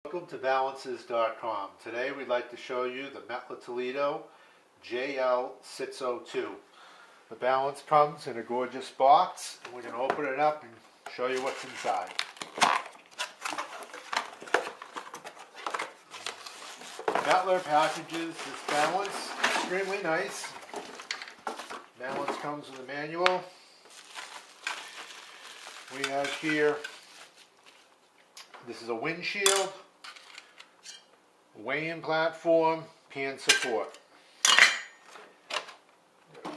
Welcome to balances.com. Today we'd like to show you the Mettler Toledo JL602. The balance comes in a gorgeous box, and we're going to open it up and show you what's inside. Mettler packages this balance extremely nice. Balance comes with a manual. We have here, this is a windshield, weigh-in platform, pan support.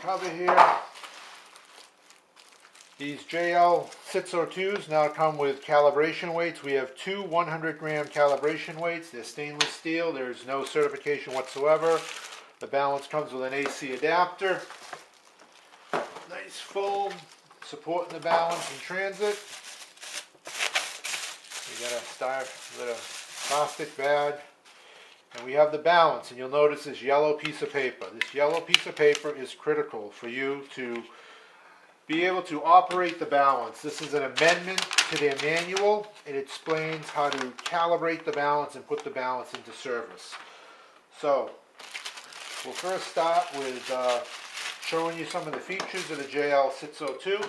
Cover here. These JL602s now come with calibration weights. We have two 100-gram calibration weights. They're stainless steel. There's no certification whatsoever. The balance comes with an AC adapter. Nice foam supporting the balance in transit. We got a plastic bag. And we have the balance, and you'll notice this yellow piece of paper. This yellow piece of paper is critical for you to be able to operate the balance. This is an amendment to their manual. It explains how to calibrate the balance and put the balance into service. So, we'll first start with showing you some of the features of the JL602.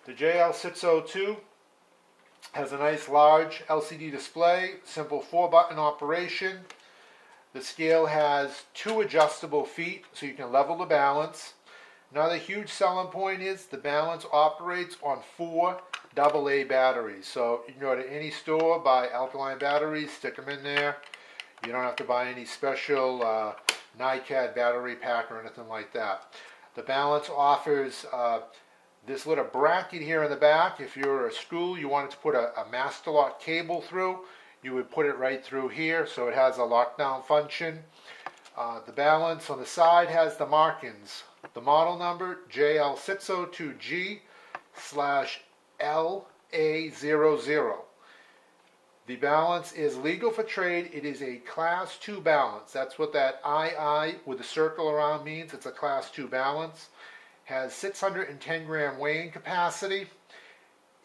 The JL602 has a nice large LCD display, simple 4-button operation. The scale has 2 adjustable feet so you can level the balance. Another huge selling point is the balance operates on 4 AA batteries. So you can go to any store, buy alkaline batteries, stick them in there. You don't have to buy any special NiCad battery pack or anything like that. The balance offers this little bracket here in the back. If you're a school, you wanted to put a master lock cable through, you would put it right through here, so it has a lockdown function. The balance on the side has the markings. The model number JL602G/LA00. The balance is legal for trade. It is a Class 2 balance. That's what that II with the circle around means. It's a Class 2 balance. Has 610 gram weighing capacity.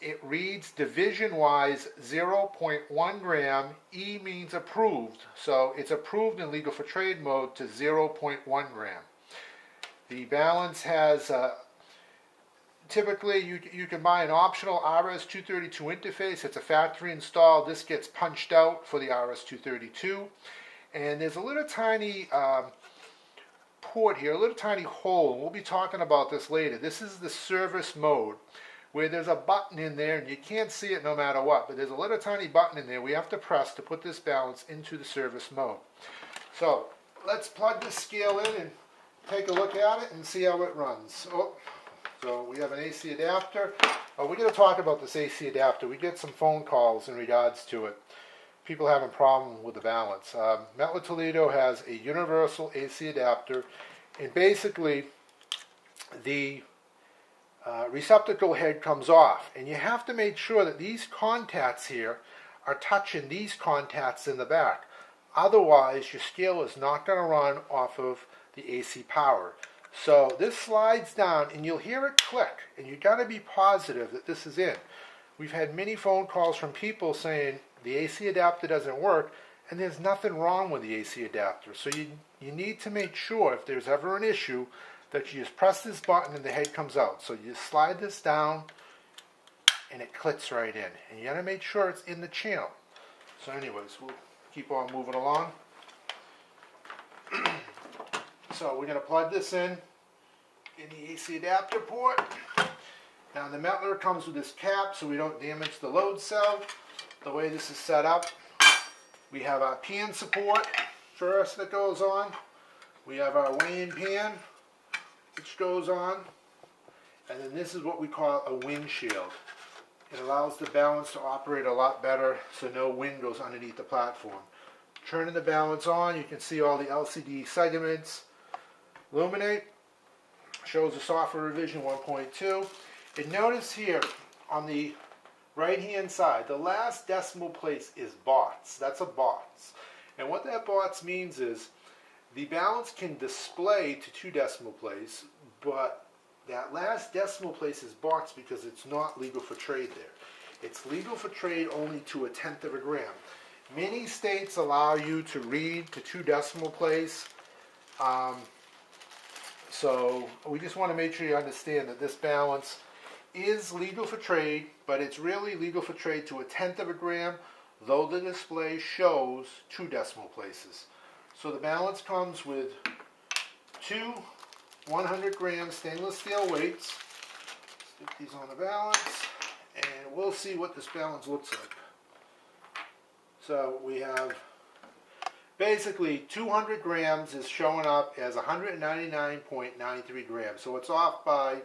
It reads division-wise 0.1 gram. E means approved, so it's approved in legal for trade mode to 0.1 gram. The balance has, typically you can buy an optional RS-232 interface. It's a factory installed. This gets punched out for the RS-232. And there's a little tiny port here, a little tiny hole. We'll be talking about this later. This is the service mode, where there's a button in there, and you can't see it no matter what, but there's a little tiny button in there we have to press to put this balance into the service mode. So let's plug this scale in and take a look at it and see how it runs. So we have an AC adapter. We're going to talk about this AC adapter. We get some phone calls in regards to it. People having a problem with the balance. Mettler Toledo has a universal AC adapter, and basically the receptacle head comes off, and you have to make sure that these contacts here are touching these contacts in the back. Otherwise, your scale is not going to run off of the AC power. So this slides down, and you'll hear it click, and you've got to be positive that this is in. We've had many phone calls from people saying the AC adapter doesn't work, and there's nothing wrong with the AC adapter. So you need to make sure, if there's ever an issue, that you just press this button and the head comes out. So you just slide this down and it clicks right in. And you gotta make sure it's in the channel. So anyways, we'll keep on moving along. So we're gonna plug this in the AC adapter port. Now the Mettler comes with this cap so we don't damage the load cell. The way this is set up, we have our pan support first that goes on. We have our weighing pan, which goes on, and then this is what we call a windshield. It allows the balance to operate a lot better so no wind goes underneath the platform. Turning the balance on, you can see all the LCD segments illuminate. Shows the software revision 1.2. And notice here on the right hand side, the last decimal place is bots. That's a bots. And what that bots means is the balance can display to 2 decimal place, but that last decimal place is boxed because it's not legal for trade there. It's legal for trade only to 1/10 of a gram. Many states allow you to read to 2 decimal place. So we just want to make sure you understand that this balance is legal for trade, but it's really legal for trade to 1/10 of a gram, though the display shows 2 decimal places. So the balance comes with 2 100-gram stainless steel weights. Stick these on the balance, and we'll see what this balance looks like. So we have basically 200 grams is showing up as 199.93 grams. So it's off by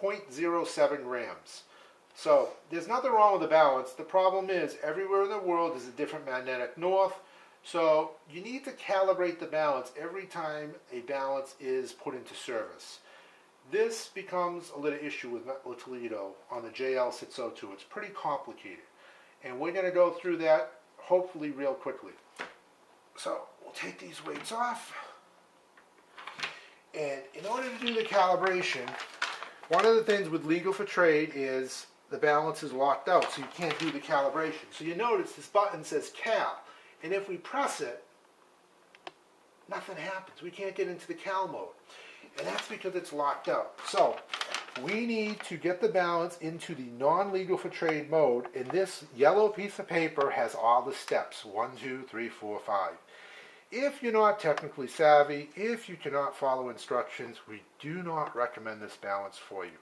0.07 grams. So there's nothing wrong with the balance. The problem is everywhere in the world is a different magnetic north. So you need to calibrate the balance every time a balance is put into service. This becomes a little issue with Mettler Toledo on the JL602. It's pretty complicated. And we're going to go through that hopefully real quickly. So we'll take these weights off. And in order to do the calibration, one of the things with legal for trade is the balance is locked out, so you can't do the calibration. So you notice this button says cal, and if we press it, nothing happens. We can't get into the cal mode, and that's because it's locked out. So we need to get the balance into the non-legal for trade mode, and this yellow piece of paper has all the steps, 1, 2, 3, 4, 5. If you're not technically savvy, if you cannot follow instructions, we do not recommend this balance for you.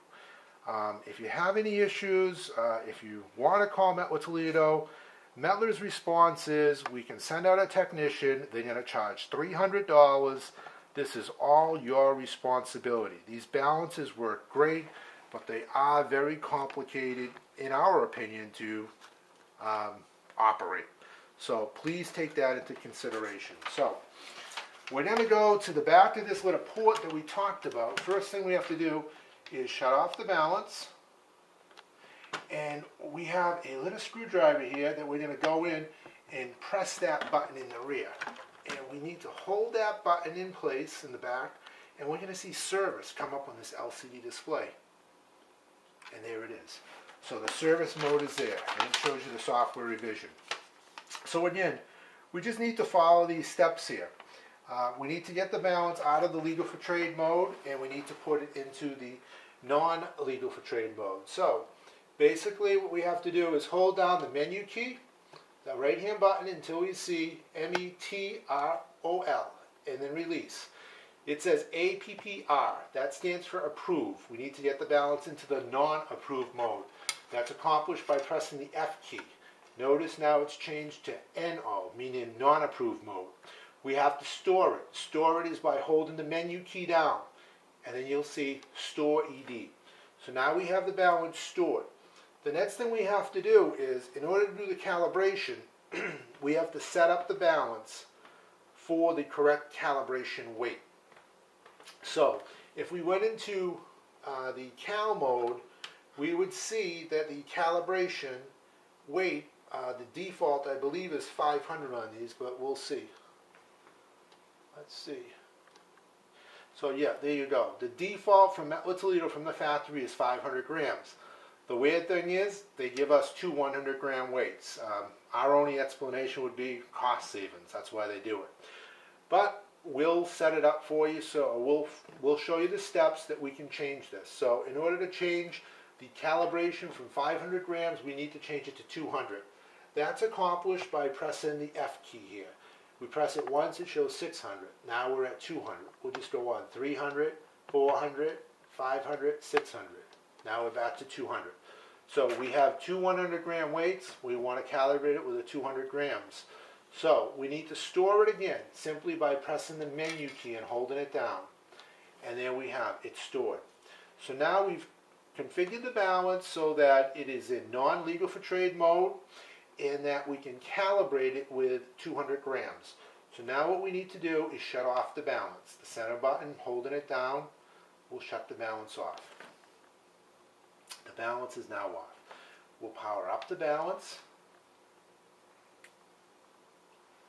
If you have any issues, if you want to call Mettler Toledo, Mettler's response is we can send out a technician. They're going to charge $300. This is all your responsibility. These balances work great, but they are very complicated, in our opinion, to operate. So please take that into consideration. So we're going to go to the back of this little port that we talked about. First thing we have to do is shut off the balance. And we have a little screwdriver here that we're going to go in and press that button in the rear. And we need to hold that button in place in the back, and we're going to see service come up on this LCD display. And there it is. So the service mode is there, and it shows you the software revision. So again, we just need to follow these steps here. We need to get the balance out of the legal for trade mode, and we need to put it into the non-legal for trade mode. So basically what we have to do is hold down the menu key, the right hand button, until we see METROL, and then release. It says APPR, that stands for approve. We need to get the balance into the non-approved mode. That's accomplished by pressing the F key. Notice now it's changed to NO, meaning non-approved mode. We have to store it. Store it is by holding the menu key down, and then you'll see Store ED. So now we have the balance stored. The next thing we have to do is, in order to do the calibration, we have to set up the balance for the correct calibration weight. So if we went into the cal mode, we would see that the calibration weight, the default I believe is 500 on these, but we'll see. Let's see. So yeah, there you go. The default from Mettler Toledo from the factory is 500 grams. The weird thing is they give us 2 100-gram weights. Our only explanation would be cost savings. That's why they do it. But we'll set it up for you, so we'll show you the steps that we can change this. So in order to change the calibration from 500 grams, we need to change it to 200. That's accomplished by pressing the F key here. We press it once, it shows 600. Now we're at 200. We'll just go on 300, 400, 500, 600. Now we're back to 200. So we have 2 100-gram weights. We want to calibrate it with a 200 grams. So we need to store it again simply by pressing the menu key and holding it down. And there we have it stored. So now we've configured the balance so that it is in non-legal for trade mode, and that we can calibrate it with 200 grams. So now what we need to do is shut off the balance. The center button, holding it down, will shut the balance off. The balance is now off. We'll power up the balance.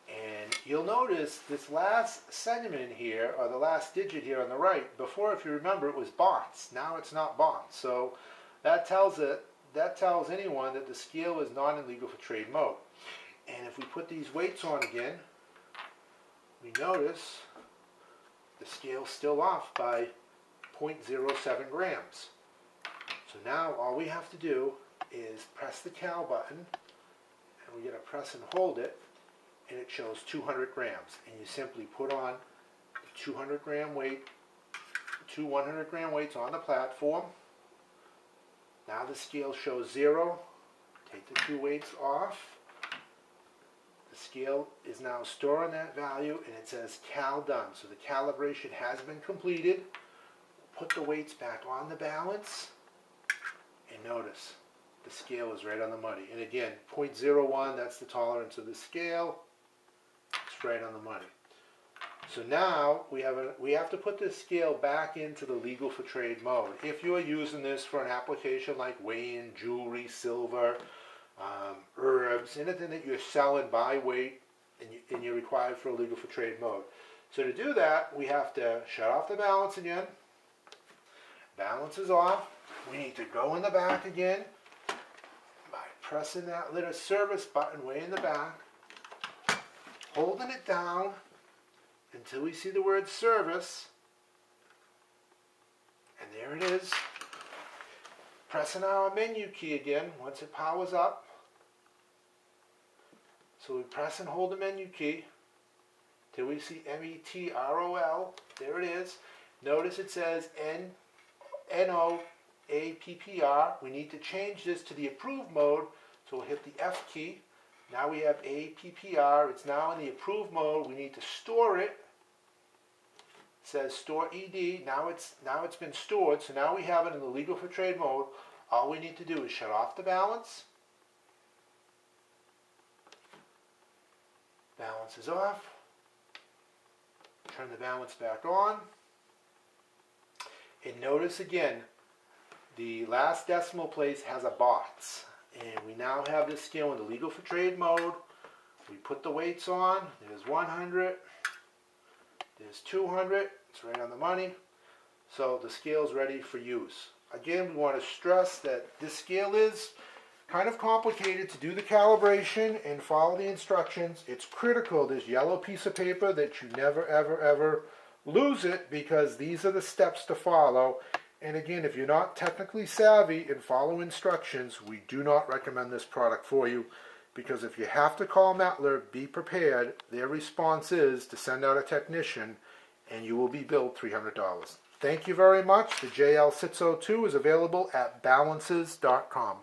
And you'll notice this last segment here, or the last digit here on the right, before, if you remember, it was bonds. Now it's not bonds. So that tells anyone that the scale is not in legal for trade mode. And if we put these weights on again, we notice the scale's still off by 0.07 grams. So now all we have to do is press the cal button, and we're going to press and hold it, and it shows 200 grams. And you simply put on the 200 gram weight, two 100 gram weights on the platform. Now the scale shows 0. Take the two weights off. The scale is now storing that value, and it says cal done. So the calibration has been completed. Put the weights back on the balance, and notice the scale is right on the money. And again, 0.01, that's the tolerance of the scale. It's right on the money. So now we have to put this scale back into the legal for trade mode. If you are using this for an application like weighing jewelry, silver, herbs, anything that you're selling by weight, and you're required for a legal for trade mode. So to do that, we have to shut off the balance again. Balance is off. We need to go in the back again by pressing that little service button way in the back, holding it down until we see the word service, and there it is. Pressing our menu key again once it powers up. So we press and hold the menu key till we see METROL. There it is. Notice it says NOAPPR. We need to change this to the approved mode, so we'll hit the F key. Now we have APPR. It's now in the approved mode. We need to store it. It says store ED. Now it's been stored, so now we have it in the legal for trade mode. All we need to do is shut off the balance. Balance is off. Turn the balance back on. And notice again, the last decimal place has a box. And we now have this scale in the legal for trade mode. We put the weights on. There's 100. There's 200. It's right on the money. So the scale's ready for use. Again, we want to stress that this scale is kind of complicated to do the calibration and follow the instructions. It's critical, this yellow piece of paper, that you never, ever, ever lose it, because these are the steps to follow. And again, if you're not technically savvy and follow instructions, we do not recommend this product for you, because if you have to call Mettler, be prepared. Their response is to send out a technician, and you will be billed $300. Thank you very much. The JL602 is available at balances.com.